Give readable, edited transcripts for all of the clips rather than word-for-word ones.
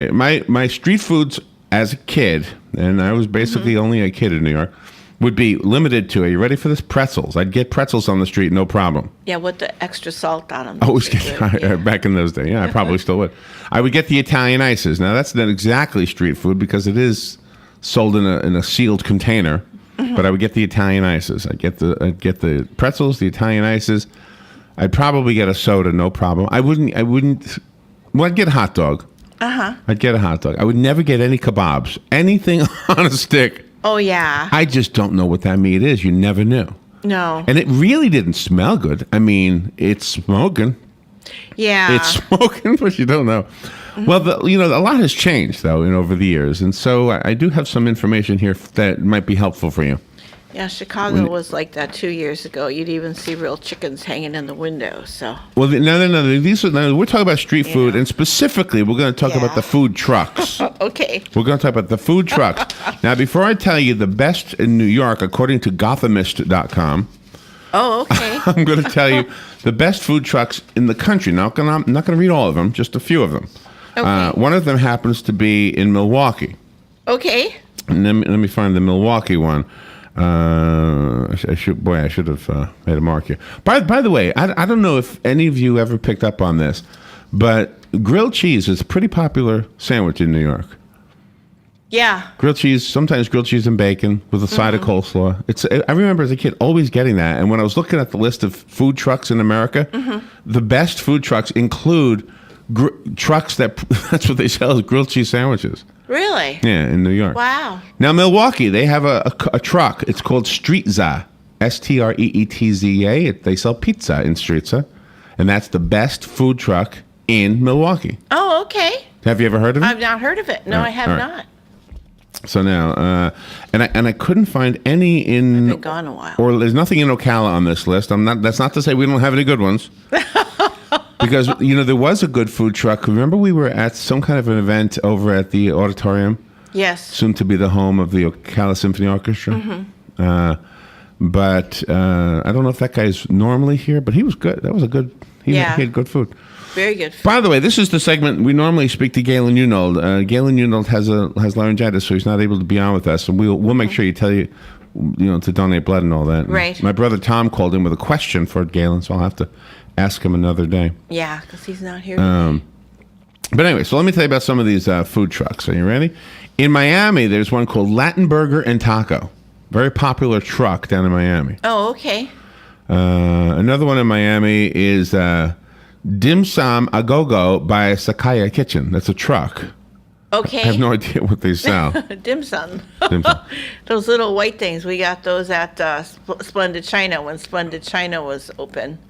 My street foods as a kid, and I was basically only a kid in New York, would be limited to, are you ready for this? Pretzels. I'd get pretzels on the street, no problem. Yeah, with the extra salt on them. I always get, back in those days. Yeah, I probably still would. I would get the Italian ices. Now, that's not exactly street food because it is sold in a sealed container, but I would get the Italian ices. I'd get the pretzels, the Italian ices. I'd probably get a soda, no problem. I wouldn't, well, I'd get a hot dog. I'd get a hot dog. I would never get any kebabs. Anything on a stick. Oh, yeah. I just don't know what that meat is. You never knew. No. And it really didn't smell good. I mean, it's smoking. Yeah. It's smoking, but you don't know. Well, a lot has changed, though, over the years. And so I do have some information here that might be helpful for you. Yeah, Chicago was like that 2 years ago. You'd even see real chickens hanging in the window. So. Well, no. We're talking about street food, and specifically, we're going to talk about the food trucks. Okay. We're going to talk about the food trucks. Now, before I tell you the best in New York, according to Gothamist.com. Oh, okay. I'm going to tell you the best food trucks in the country. Now, I'm not going to read all of them, just a few of them. Okay. One of them happens to be in Milwaukee. Okay. And let me find the Milwaukee one. I should have made a mark here. By the way, I don't know if any of you ever picked up on this, but grilled cheese is a pretty popular sandwich in New York. Yeah. Grilled cheese, sometimes grilled cheese and bacon with a side of coleslaw. I remember as a kid always getting that. And when I was looking at the list of food trucks in America, the best food trucks include trucks that's what they sell is grilled cheese sandwiches. Really? Yeah, in New York. Wow. Now, Milwaukee, they have a truck. It's called Streetza, Streetza. They sell pizza in Streetza, and that's the best food truck in Milwaukee. Oh, okay. Have you ever heard of it? I've not heard of it. No, I have not. So now, and I couldn't find any in. I've been gone a while. Or there's nothing in Ocala on this list. That's not to say we don't have any good ones. Because, there was a good food truck. Remember we were at some kind of an event over at the auditorium? Yes. Soon to be the home of the Ocala Symphony Orchestra. But I don't know if that guy's normally here, but he was good. That was a good, he had good food. Very good food. By the way, this is the segment we normally speak to Galen Unold. Galen Unold has laryngitis, so he's not able to be on with us. And we'll make sure tell you, to donate blood and all that. Right. And my brother Tom called in with a question for Galen, so I'll have to ask him another day. Yeah, because he's not here. But anyway, so let me tell you about some of these food trucks. Are you ready? In Miami, there's one called Latin Burger and Taco. Very popular truck down in Miami. Oh, okay. Another one in Miami is Dim Sum A Go-Go by Sakaya Kitchen. That's a truck. Okay. I have no idea what they sell. Dim sum. Dim sum. Those little white things. We got those at Splendid China when Splendid China was open.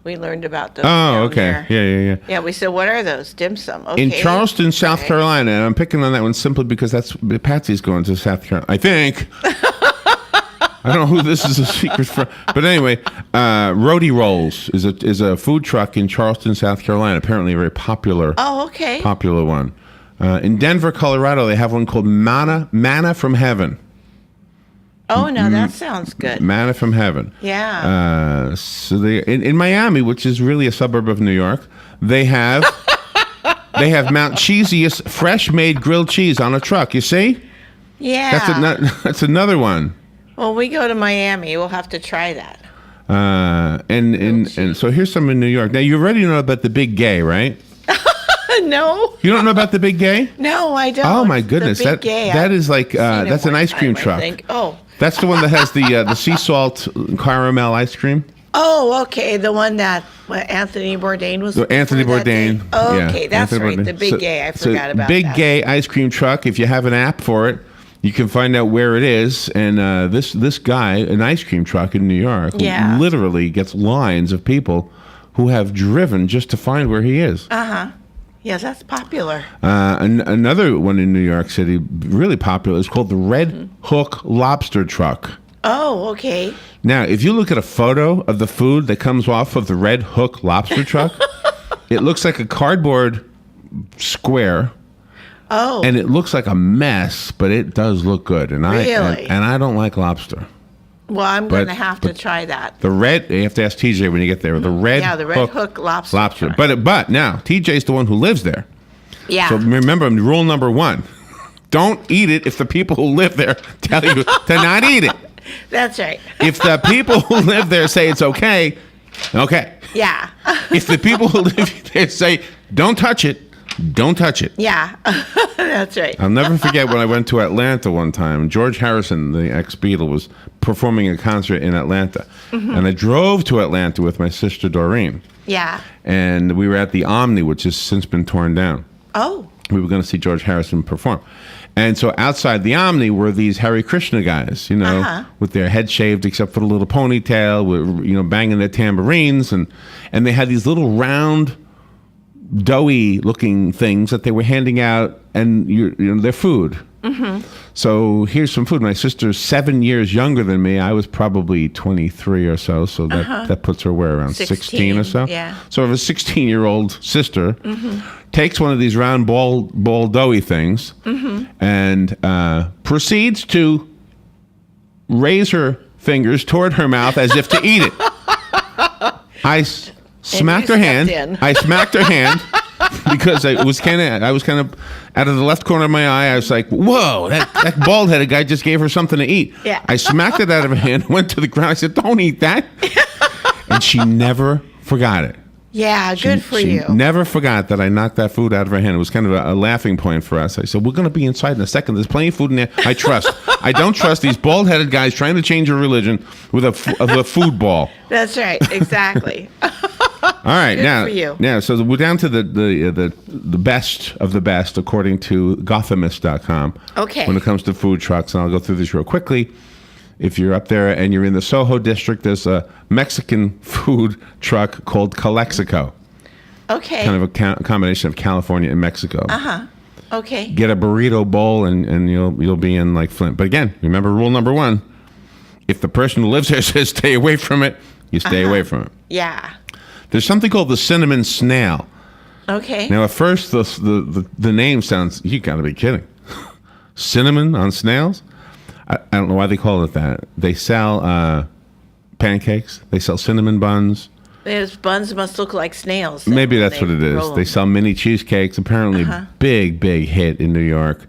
We learned about those. Oh, okay. There. Yeah. Yeah, we said, what are those? Dim sum. Okay. In Charleston, South Carolina, and I'm picking on that one simply because that's Patsy's going to South Carolina. I think. I don't know who this is a secret for. But anyway, Rody Rolls is a food truck in Charleston, South Carolina. Apparently a very popular. Oh, okay. Popular one. In Denver, Colorado, they have one called Manna from Heaven. Oh, no, that sounds good. Manna from Heaven. Yeah. So they in Miami, which is really a suburb of New York, they have Mount Cheesiest fresh made grilled cheese on a truck. You see? Yeah. That's another one. Well, we go to Miami. We'll have to try that. And so here's some in New York. Now you already know about the Big Gay, right? No. You don't know about the Big Gay? No, I don't. Oh my goodness, the Big Gay, that is like that's an ice cream truck. Oh. That's the one that has the sea salt caramel ice cream. Oh, okay, the one that Anthony Bourdain was. Anthony Bourdain. Oh, okay, that's Anthony right. Bourdain. The Big Gay. I forgot about Big that. Gay ice cream truck. If you have an app for it, you can find out where it is. And this guy, an ice cream truck in New York, literally gets lines of people who have driven just to find where he is. Yes, that's popular. Another one in New York City, really popular, is called the Red Hook Lobster Truck. Oh, okay. Now, if you look at a photo of the food that comes off of the Red Hook Lobster Truck, it looks like a cardboard square. Oh. And it looks like a mess, but it does look good. And Really? I don't like lobster. Well, I'm going to have to try that. You have to ask TJ when you get there. The Red Hook Lobster. But now, TJ's the one who lives there. Yeah. So remember, rule number 1: don't eat it if the people who live there tell you to not eat it. That's right. If the people who live there say it's okay, okay. Yeah. If the people who live there say don't touch it, don't touch it. Yeah. That's right. I'll never forget when I went to Atlanta one time. George Harrison, the ex-Beatle, was performing a concert in Atlanta. And I drove to Atlanta with my sister Doreen. Yeah. And we were at the Omni, which has since been torn down. Oh. We were going to see George Harrison perform. And so outside the Omni were these Hare Krishna guys, with their head shaved except for the little ponytail, with, banging their tambourines. And they had these little round, doughy looking things that they were handing out, and their food. So here's some food. My sister's 7 years younger than me. I was probably 23 or so. So that puts her where, around 16 or so? Yeah. So if a 16-year-old sister takes one of these round ball doughy things and proceeds to raise her fingers toward her mouth as if to eat it. I smacked her hand. I smacked her hand because I was kind of out of the left corner of my eye. I was like, "Whoa, that bald-headed guy just gave her something to eat." Yeah. I smacked it out of her hand, went to the ground. I said, "Don't eat that," and she never forgot it. Yeah, good for She you. never forgot that I knocked that food out of her hand. It was kind of a laughing point for us. I said, "We're going to be inside in a second. There's plenty of food in there. I trust. I don't trust these bald-headed guys trying to change your religion with a food ball." That's right. Exactly. All right, Good now, for you. So we're down to the best of the best according to Gothamist.com. Okay. When it comes to food trucks, and I'll go through this real quickly. If you're up there and you're in the Soho district, there's a Mexican food truck called Calexico. Okay. Kind of a combination of California and Mexico. Okay. Get a burrito bowl and you'll be in like Flint. But again, remember rule number 1: if the person who lives there says stay away from it, you stay away from it. Yeah. There's something called the cinnamon snail. Okay. Now, at first, the name sounds, you got to be kidding. Cinnamon on snails? I don't know why they call it that. They sell pancakes. They sell cinnamon buns. Those buns must look like snails. Maybe when that's what it is. roll They them. sell mini cheesecakes. Apparently, big hit in New York.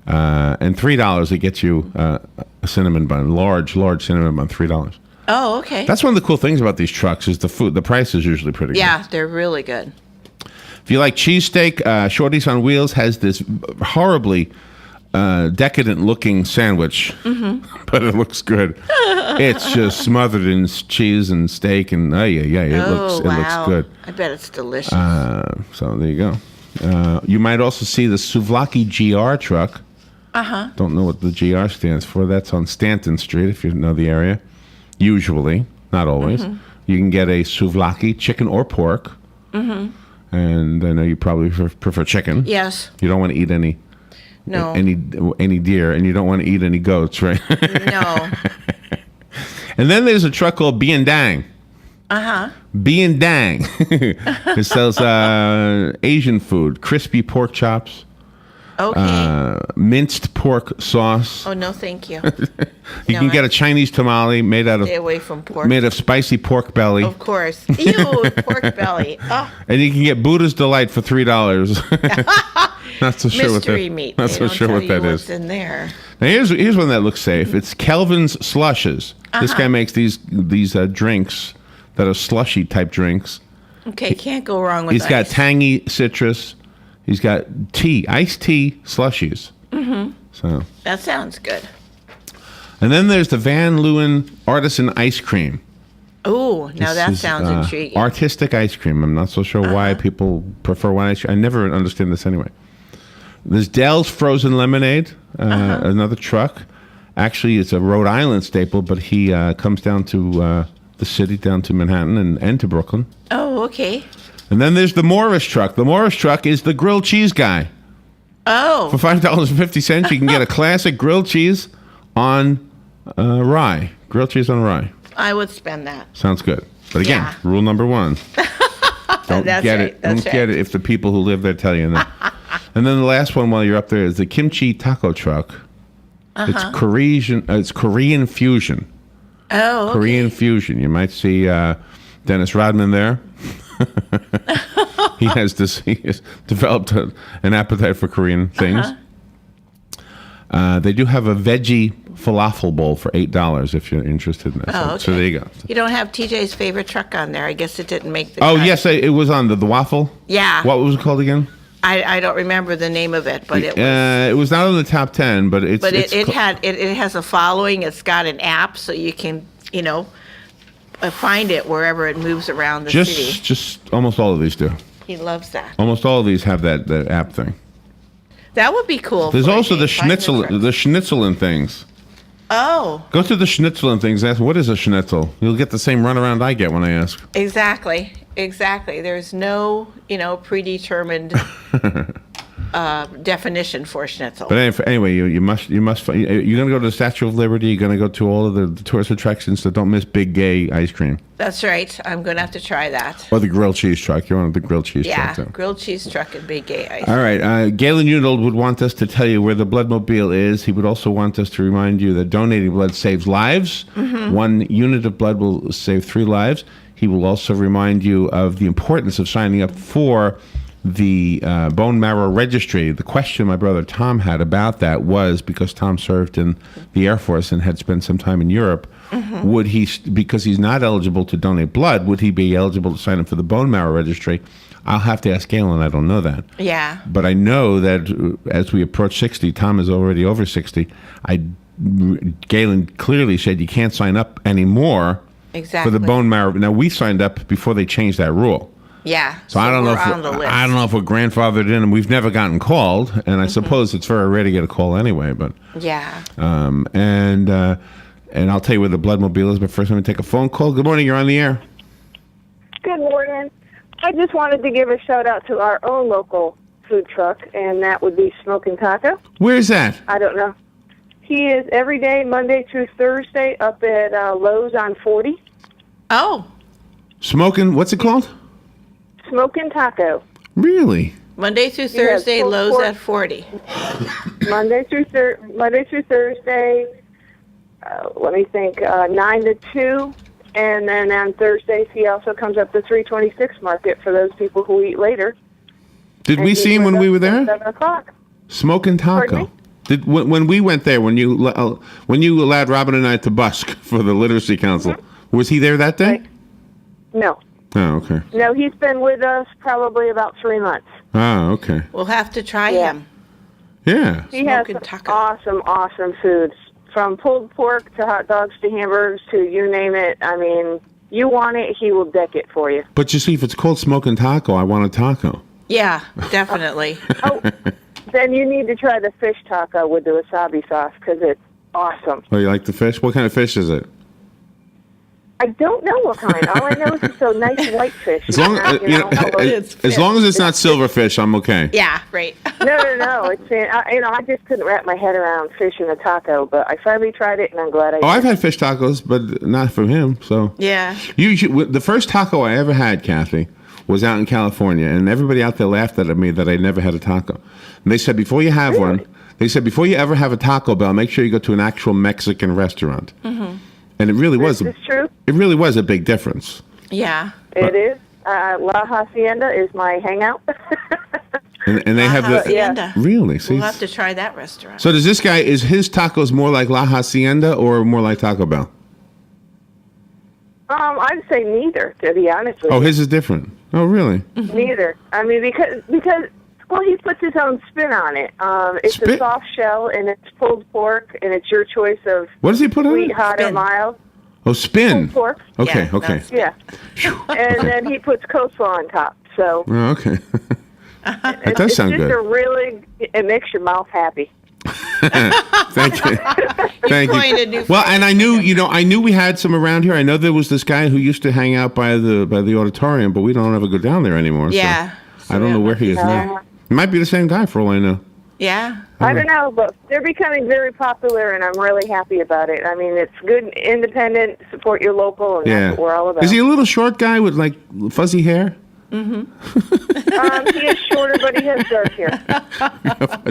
And $3, it gets you a cinnamon bun. Large cinnamon bun, $3. Oh, okay. That's one of the cool things about these trucks is the food. The price is usually pretty good. Yeah, they're really good. If you like cheesesteak, Shorty's on Wheels has this horribly decadent looking sandwich, but it looks good. It's just smothered in cheese and steak, and it looks good. I bet it's delicious. So there you go. You might also see the Souvlaki GR truck. Don't know what the GR stands for. That's on Stanton Street, if you know the area. Usually, not always. You can get a souvlaki, chicken or pork. And I know you probably prefer chicken. Yes. You don't want to eat any deer, and you don't want to eat any goats, right? No. And then there's a truck called B and Dang. B and Dang. It sells Asian food, crispy pork chops. Okay. Minced pork sauce. Oh, no, thank you. You can get a Chinese tamale made Stay away from pork. made of spicy pork belly. Of course. Ew, pork belly. Oh, And you can get Buddha's Delight for $3. Not so sure what mystery that. meat. Not They so don't sure tell what you that what's is. in there. Now here's one that looks safe. It's Kelvin's Slushes. This guy makes these drinks that are slushy type drinks. Okay, can't go wrong with He's got ice. tangy citrus. He's got iced tea slushies. So, That sounds good. and then there's the Van Leeuwen Artisan Ice Cream. Oh, now This that is, sounds intriguing. Artistic ice cream. I'm not so sure why people prefer one ice cream. I never understand this anyway. There's Dell's Frozen Lemonade, another truck. Actually, it's a Rhode Island staple, but he comes down to the city, down to Manhattan and to Brooklyn. Oh, okay. And then there's the Morris truck. The Morris truck is the grilled cheese guy. Oh, For $5.50, you can get a classic grilled cheese on rye. Grilled cheese on rye. I would spend that. Sounds good. But again, Yeah. rule number 1. Don't That's get right, it. that's Don't get it if the people who live there tell you that. And then the last one while you're up there is the kimchi taco truck. It's Korean fusion. Oh, okay. Korean fusion. You might see Dennis Rodman there. He has developed an appetite for Korean things. They do have a veggie falafel bowl for $8 if you're interested in that. Oh, So okay. there you go. You don't have TJ's favorite truck on there. I guess it didn't make the Oh, cut. yes, it was on the waffle. Yeah. What was it called again? I don't remember the name of it, but It was not on the top 10, but it's. but it's it has a following. It's got an app, so you can find it wherever it moves around the city. Just almost all of these do. He loves that. Almost all of these have that app thing. That would be cool. There's for also me. the Find schnitzel, truck. the schnitzel and things. Oh, Go to the schnitzel and things. Ask what is a schnitzel. You'll get the same runaround I get when I ask. exactly. There's no predetermined definition for schnitzel. But anyway, you must. You're gonna go to the Statue of Liberty. You're gonna go to all of the tourist attractions. So don't miss Big Gay ice cream That's right. I'm going to have to try that. or the grilled cheese truck. You're on the grilled cheese Yeah, truck. Too. grilled cheese truck and Big Gay ice. All right. Galen Unold would want us to tell you where the Bloodmobile is. He would also want us to remind you that donating blood saves lives. Mm-hmm. 1 unit of blood will save 3 lives. He will also remind you of the importance of signing up for the bone marrow registry. The question my brother Tom had about that was, because Tom served in the Air Force and had spent some time in Europe, would he, because he's not eligible to donate blood, would he be eligible to sign up for the bone marrow registry? I'll have to ask Galen. I don't know that. Yeah. But I know that as we approach 60, Tom is already over 60. Galen clearly said you can't sign up anymore Exactly. for the bone marrow. Now, we signed up before they changed that rule. Yeah. So I don't know we're if on the list. I don't know if we're grandfathered in, and we've never gotten called. And I suppose it's very rare to get a call anyway. But Yeah. and I'll tell you where the Bloodmobile is. But first, let me take a phone call. Good morning. You're on the air. Good morning. I just wanted to give a shout out to our own local food truck, and that would be Smokin' Taco. Where's that? I don't know. He is every day, Monday through Thursday, up at Lowe's on 40. Oh, Smoking. What's it called? Smokin' Taco. Really? Monday through Thursday, full Lowe's course. at 40. Monday through Thursday. Let me think. 9 to 2, and then on Thursdays he also comes up to 326 Market for those people who eat later. Did And we he's see him with when we us were till there? 7 o'clock. Smoking Pardon taco. me? When we went there, when you allowed Robin and I to busk for the Literacy Council, was he there that day? Right. No. Oh, okay. No, he's been with us probably about 3 months. Oh, okay. We'll have to try Yeah. him. Yeah. He has Smokin' some taco. awesome foods. From pulled pork to hot dogs to hamburgers to you name it. I mean, you want it, he will deck it for you. But you see, if it's called smoking taco, I want a taco. Yeah, definitely. Oh, then you need to try the fish taco with the wasabi sauce because it's awesome. Oh, you like the fish? What kind of fish is it? I don't know what kind. All I know is it's a nice white fish. As long, It's as long as it's not silverfish, I'm okay. Yeah, right. No. It's I just couldn't wrap my head around fish in a taco, but I finally tried it, and I'm glad I did. Oh, I've had fish tacos, but not from him. So Yeah. the first taco I ever had, Kathy, was out in California, and everybody out there laughed at me that I never had a taco. And they said before you have one, they said before you ever have a Taco Bell, make sure you go to an actual Mexican restaurant. Mm-hmm. And it really was. This is true. It really was a big difference. Yeah. It is. La Hacienda is my hangout. And they have the Hacienda. really. See, We'll have to try that restaurant. so does this guy? Is his tacos more like La Hacienda or more like Taco Bell? I'd say neither, to be honest with Oh, you. his is different. Oh, really? Neither. I mean, because well, he puts his own spin on it. It's Spin? a soft shell, and it's pulled pork, and it's your choice of What does he put on sweet, it? hot, or Spin. mild. Oh, spin. Pulled pork. Okay, Yeah, okay. that's- Yeah. And then he puts coleslaw on top. So Oh, okay. That does sound it's just good. it makes your mouth happy. Thank you. Thank coined a you. new Well, and I knew we had some around here. I know there was this guy who used to hang out by the auditorium, but we don't ever go down there anymore. Yeah. So I don't know where he is now. It might be the same guy for all I know. Yeah. I don't know, but they're becoming very popular, and I'm really happy about it. I mean, it's good, independent, support your local, and Yeah. that's what we're all about. Is he a little short guy with like fuzzy hair? He is shorter, but he has dark hair.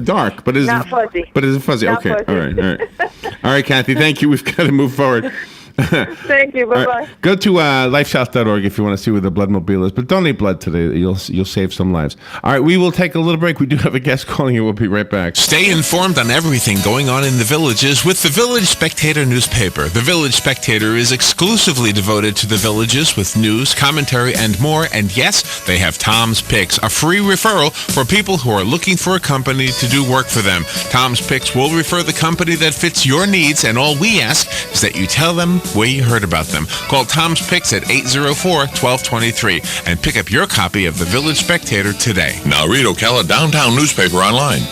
Dark, but is Not fuzzy. But is it fuzzy? Not Okay. fuzzy. All right. All right. All right, Kathy. Thank you. We've got to move forward. Thank you. Bye-bye. All right. Go to lifesouth.org if you want to see where the bloodmobile is. But donate blood today. You'll save some lives. All right, we will take a little break. We do have a guest calling you. We'll be right back. Stay informed on everything going on in the villages with the Village Spectator newspaper. The Village Spectator is exclusively devoted to the villages with news, commentary, and more. And yes, they have Tom's Picks, a free referral for people who are looking for a company to do work for them. Tom's Picks will refer the company that fits your needs, and all we ask is that you tell them where you heard about them. Call Tom's Picks at 804-1223 and pick up your copy of the Village Spectator today. Now read Ocala Downtown newspaper online.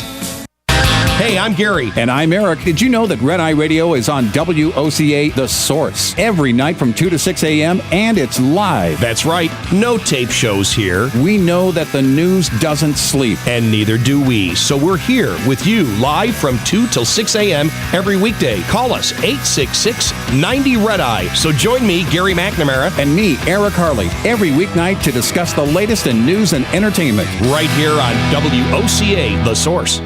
Hey, I'm Gary. And I'm Eric. Did you know that Red Eye Radio is on WOCA The Source every night from 2 to 6 a.m. and it's live? That's right. No tape shows here. We know that the news doesn't sleep. And neither do we. So we're here with you live from 2 till 6 a.m. every weekday. Call us 866-90-RED-EYE. So join me, Gary McNamara. And me, Eric Harley, every weeknight to discuss the latest in news and entertainment. Right here on WOCA The Source.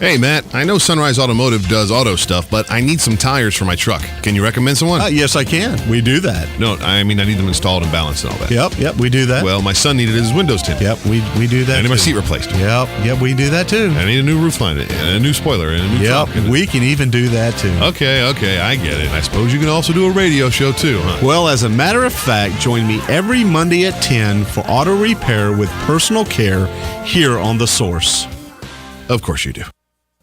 Hey, Matt, I know Sunrise Automotive does auto stuff, but I need some tires for my truck. Can you recommend someone? Yes, I can. We do that. No, I mean I need them installed and balanced and all that. Yep, we do that. Well, my son needed his windows tinted. Yep, we do that. I need my too. seat replaced. Yep, we do that too. I need a new roof line and a new spoiler and a new Yep, trunk. we can even do that too. Okay, I get it. I suppose you can also do a radio show too, huh? Well, as a matter of fact, join me every Monday at 10 for auto repair with personal care here on The Source. Of course you do.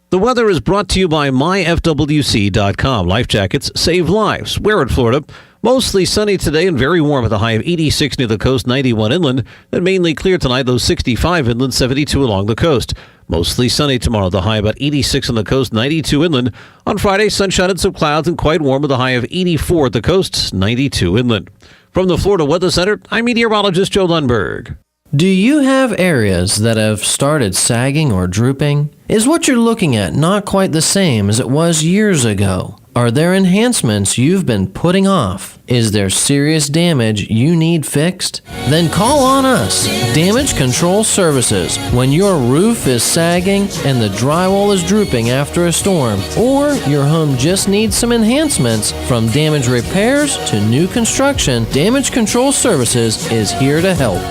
The weather is brought to you by myfwc.com. Life jackets save lives. Wear it, Florida. Mostly sunny today and very warm with a high of 86 near the coast, 91 inland. Then mainly clear tonight, though 65 inland, 72 along the coast. Mostly sunny tomorrow, the high about 86 on the coast, 92 inland. On Friday, sunshine and some clouds and quite warm with a high of 84 at the coast, 92 inland. From the Florida Weather Center, I'm meteorologist Joe Lundberg. Do you have areas that have started sagging or drooping? Is what you're looking at not quite the same as it was years ago? Are there enhancements you've been putting off? Is there serious damage you need fixed? Then call on us, Damage Control Services, when your roof is sagging and the drywall is drooping after a storm, or your home just needs some enhancements. From damage repairs to new construction, Damage Control Services is here to help.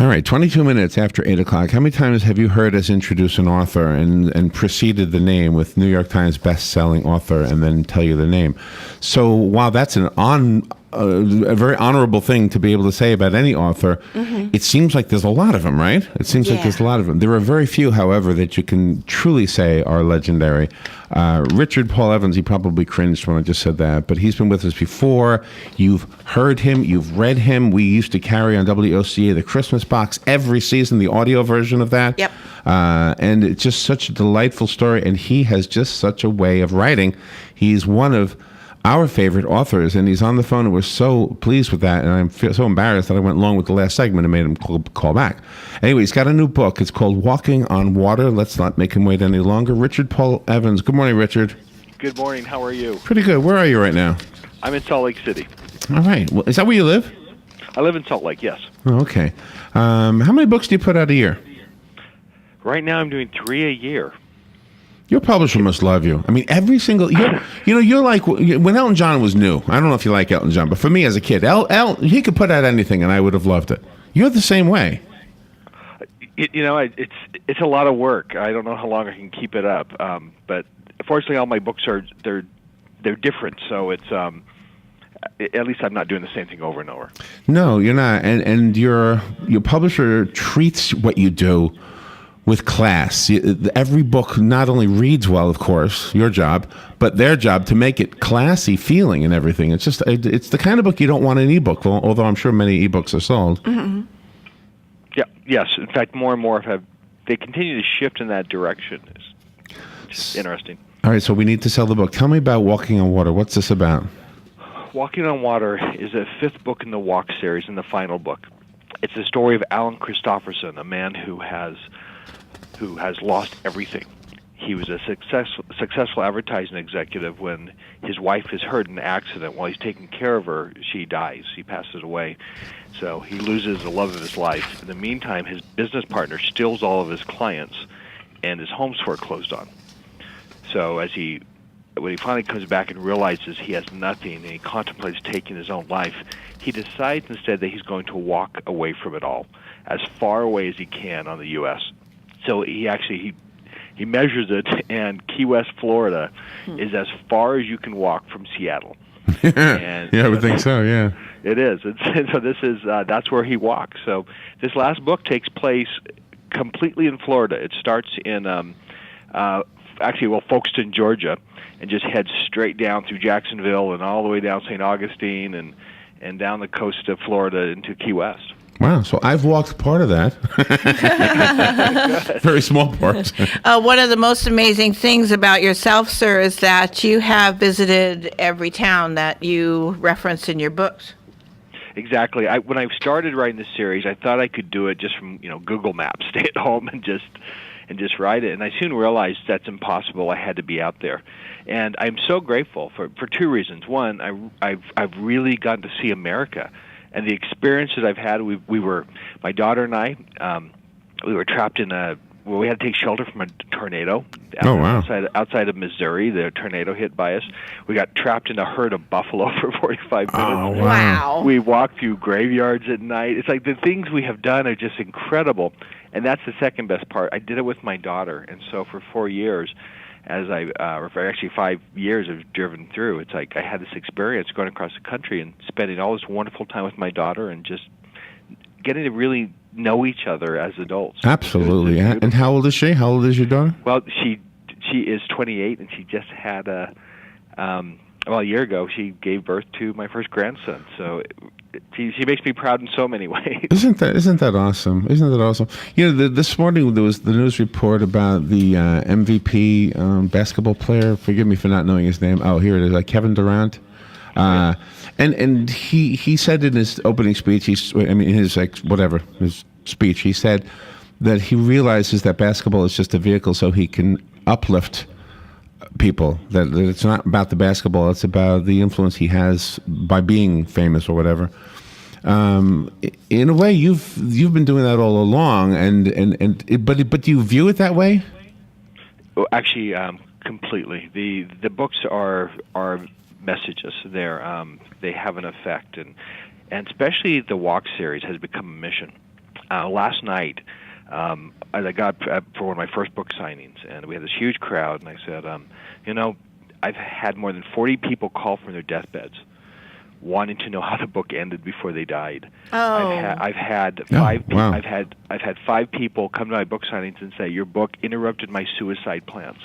All right, 22 minutes after 8 o'clock. How many times have you heard us introduce an author and preceded the name with New York Times best-selling author and then tell you the name? So while that's a very honorable thing to be able to say about any author, it seems like there's a lot of them, right? It seems like there's a lot of them. There are very few, however, that you can truly say are legendary. Richard Paul Evans, he probably cringed when I just said that, but he's been with us before. You've heard him. You've read him. We used to carry on WOCA the Christmas box every season, the audio version of that. Yep. And it's just such a delightful story, and he has just such a way of writing. He's one of our favorite authors, and he's on the phone, and we're so pleased with that, and I'm so embarrassed that I went long with the last segment and made him call back. Anyway, he's got a new book. It's called Walking on Water. Let's not make him wait any longer. Richard Paul Evans. Good morning, Richard. Good morning. How are you? Pretty good. Where are you right now? I'm in Salt Lake City. All right. Well, is that where you live? I live in Salt Lake, yes. Oh, okay. How many books do you put out a year? Right now I'm doing 3 a year. Your publisher must love you. I mean, every single... You're like... When Elton John was new, I don't know if you like Elton John, but for me as a kid, he could put out anything and I would have loved it. You're the same way. It's a lot of work. I don't know how long I can keep it up. But fortunately, all my books they're different, so it's... at least I'm not doing the same thing over and over. No, you're not. And your publisher treats what you do with class. Every book not only reads well, of course, your job, but their job to make it classy feeling and everything. It's the kind of book you don't want in an ebook, although I'm sure many ebooks are sold. Mm-hmm. Yeah, yes. In fact, more and more they continue to shift in that direction. It's interesting. All right, so we need to sell the book. Tell me about Walking on Water. What's this about? Walking on Water is a 5th book in the Walk series and the final book. It's the story of Alan Christopherson, a man who has lost everything. He was a successful advertising executive. When his wife is hurt in an accident, while he's taking care of her, she dies. He passes away. So he loses the love of his life. In the meantime, his business partner steals all of his clients, and his home's foreclosed on. So as he when he finally comes back and realizes he has nothing, and he contemplates taking his own life, he decides instead that he's going to walk away from it all, as far away as he can on the U.S. So he measures it, and Key West, Florida, is as far as you can walk from Seattle. And, yeah, I would think so. Yeah, it is. So this is that's where he walks. So this last book takes place completely in Florida. It starts in Folkestone, Georgia, and just heads straight down through Jacksonville and all the way down St. Augustine and down the coast of Florida into Key West. Wow, so I've walked part of that. Very small part. One of the most amazing things about yourself, sir, is that you have visited every town that you reference in your books. Exactly. When I started writing this series, I thought I could do it just from Google Maps, stay at home and just write it. And I soon realized that's impossible. I had to be out there. And I'm so grateful for two reasons. One, I've really gotten to see America. And the experiences I've had, my daughter and I, we were trapped we had to take shelter from a tornado. Oh, wow. Outside of Missouri, the tornado hit by us. We got trapped in a herd of buffalo for 45 minutes. Oh, wow. We walked through graveyards at night. It's like the things we have done are just incredible. And that's the second best part. I did it with my daughter. And so for 4 years, actually 5 years I've driven through, it's like I had this experience going across the country and spending all this wonderful time with my daughter and just getting to really know each other as adults. Absolutely. And how old is she? How old is your daughter? Well, she is 28, and she just had a year ago she gave birth to my first grandson. So she makes me proud in so many ways. Isn't that awesome? Isn't that awesome? This morning there was the news report about the MVP basketball player. Forgive me for not knowing his name. Oh, here it is, Kevin Durant. And he said in his opening speech, his speech, he said that he realizes that basketball is just a vehicle so he can uplift people, that it's not about the basketball, it's about the influence he has by being famous or whatever. In a way, you've been doing that all along, but do you view it that way? Well, actually, completely. The books are messages. They have an effect, and especially the Walk series has become a mission. Last night, I got for one of my first book signings, and we had this huge crowd, and I said, I've had more than 40 people call from their deathbeds, wanting to know how the book ended before they died. Oh. I've had five people come to my book signings and say, your book interrupted my suicide plans.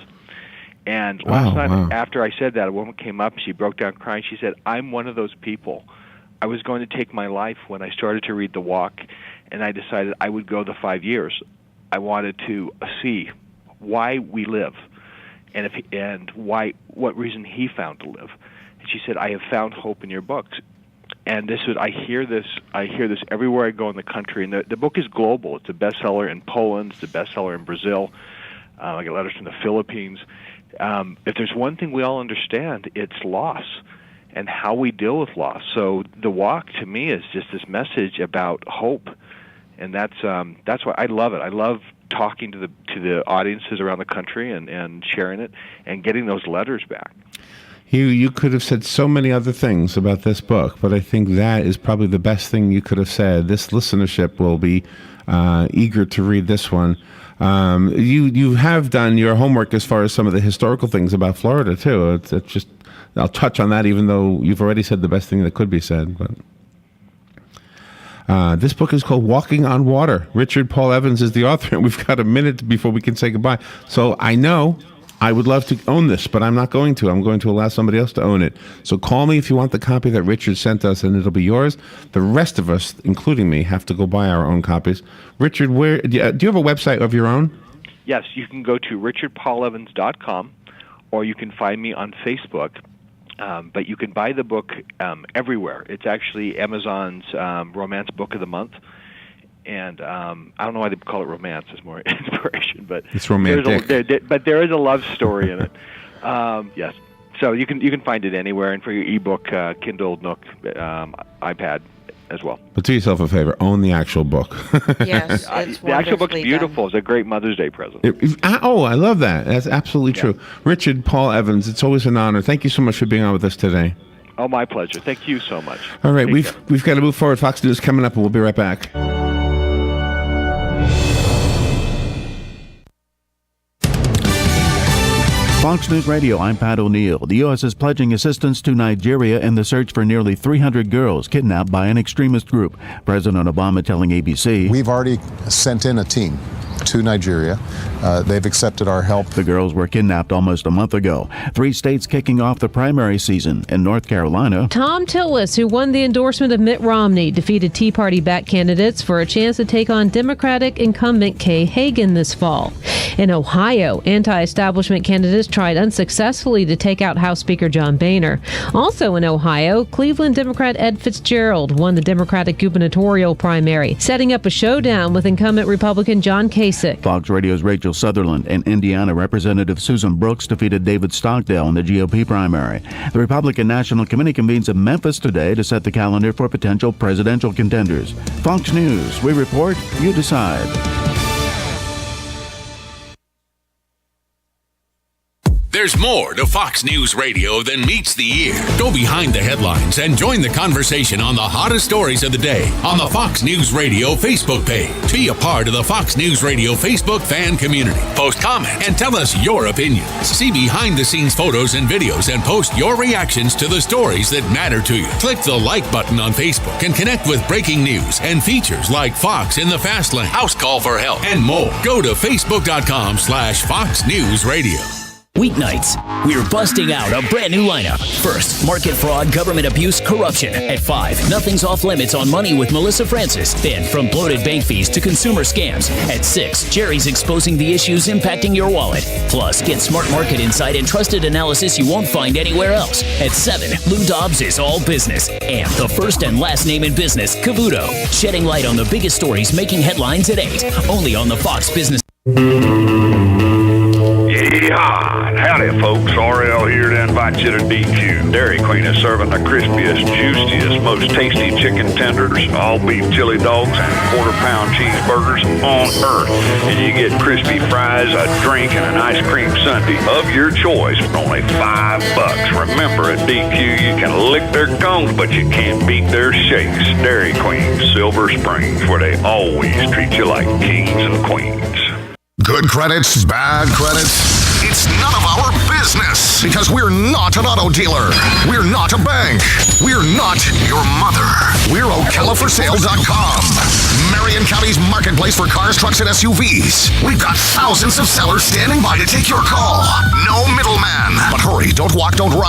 And last night, after I said that, a woman came up, she broke down crying. She said, I'm one of those people. I was going to take my life when I started to read The Walk, and I decided I would go the 5 years. I wanted to see why we live, and what reason he found to live. And she said, I have found hope in your books. And I hear this everywhere I go in the country. And the book is global. It's a bestseller in Poland. It's a bestseller in Brazil. I get letters from the Philippines. If there's one thing we all understand, it's loss and how we deal with loss. So The Walk, to me, is just this message about hope. And that's why I love it. I love talking to the audiences around the country and sharing it and getting those letters back. You could have said so many other things about this book, but I think that is probably the best thing you could have said. This listenership will be eager to read this one. You have done your homework as far as some of the historical things about Florida too. It's just I'll touch on that, even though you've already said the best thing that could be said. But this book is called Walking on Water. Richard Paul Evans is the author, and we've got a minute before we can say goodbye. So I know I would love to own this, but I'm not going to. I'm going to allow somebody else to own it. So call me if you want the copy that Richard sent us, and it'll be yours. The rest of us, including me, have to go buy our own copies. Richard, do you have a website of your own? Yes, you can go to richardpaulevans.com, or you can find me on Facebook. But you can buy the book everywhere. It's actually Amazon's Romance Book of the Month. And I don't know why they call it romance. It's more inspiration, but it's romantic. But there is a love story in it. Yes, so you can find it anywhere. And for your ebook, Kindle, Nook, iPad, as well. But do yourself a favor, own the actual book. Yes, it's The actual book's wonderfully beautiful. It's a great Mother's Day present. I love that. That's absolutely true. Richard Paul Evans, it's always an honor. Thank you so much for being on with us today. Oh, my pleasure. Thank you so much. All right, Take we've got to move forward. Fox News coming up, and we'll be right back. Fox News Radio, I'm Pat O'Neill. The U.S. is pledging assistance to Nigeria in the search for nearly 300 girls kidnapped by an extremist group. President Obama telling ABC, "We've already sent in a team to Nigeria. They've accepted our help." The girls were kidnapped almost a month ago. 3 states kicking off the primary season. In North Carolina, Tom Tillis, who won the endorsement of Mitt Romney, defeated Tea Party-backed candidates for a chance to take on Democratic incumbent Kay Hagan this fall. In Ohio, anti-establishment candidates tried unsuccessfully to take out House Speaker John Boehner. Also in Ohio, Cleveland Democrat Ed Fitzgerald won the Democratic gubernatorial primary, setting up a showdown with incumbent Republican John Kasich. Fox Radio's Rachel Sutherland and Indiana Representative Susan Brooks defeated David Stockdale in the GOP primary. The Republican National Committee convenes in Memphis today to set the calendar for potential presidential contenders. Fox News, we report, you decide. There's more to Fox News Radio than meets the ear. Go behind the headlines and join the conversation on the hottest stories of the day on the Fox News Radio Facebook page. Be a part of the Fox News Radio Facebook fan community. Post comments and tell us your opinions. See behind-the-scenes photos and videos and post your reactions to the stories that matter to you. Click the like button on Facebook and connect with breaking news and features like Fox in the Fast Lane, House Call for Help, and more. Go to Facebook.com/Fox News Radio. Weeknights, we're busting out a brand new lineup. First, market fraud, government abuse, corruption. At 5, nothing's off limits on money with Melissa Francis. Then, from bloated bank fees to consumer scams. At 6, Jerry's exposing the issues impacting your wallet. Plus, get smart market insight and trusted analysis you won't find anywhere else. At 7, Lou Dobbs is all business. And the first and last name in business, Cavuto, shedding light on the biggest stories making headlines at 8. Only on the Fox Business. Yeehaw! Howdy, folks. RL here to invite you to DQ. Dairy Queen is serving the crispiest, juiciest, most tasty chicken tenders, all beef chili dogs, and quarter-pound cheeseburgers on earth. And you get crispy fries, a drink, and an ice cream sundae of your choice for only $5. Remember, at DQ, you can lick their cones, but you can't beat their shakes. Dairy Queen, Silver Springs, where they always treat you like kings and queens. Good credits, bad credits. It's none of our business because we're not an auto dealer. We're not a bank. We're not your mother. We're OcalaForSale.com. Marion County's marketplace for cars, trucks, and SUVs. We've got thousands of sellers standing by to take your call. No middleman. But hurry, don't walk, don't run.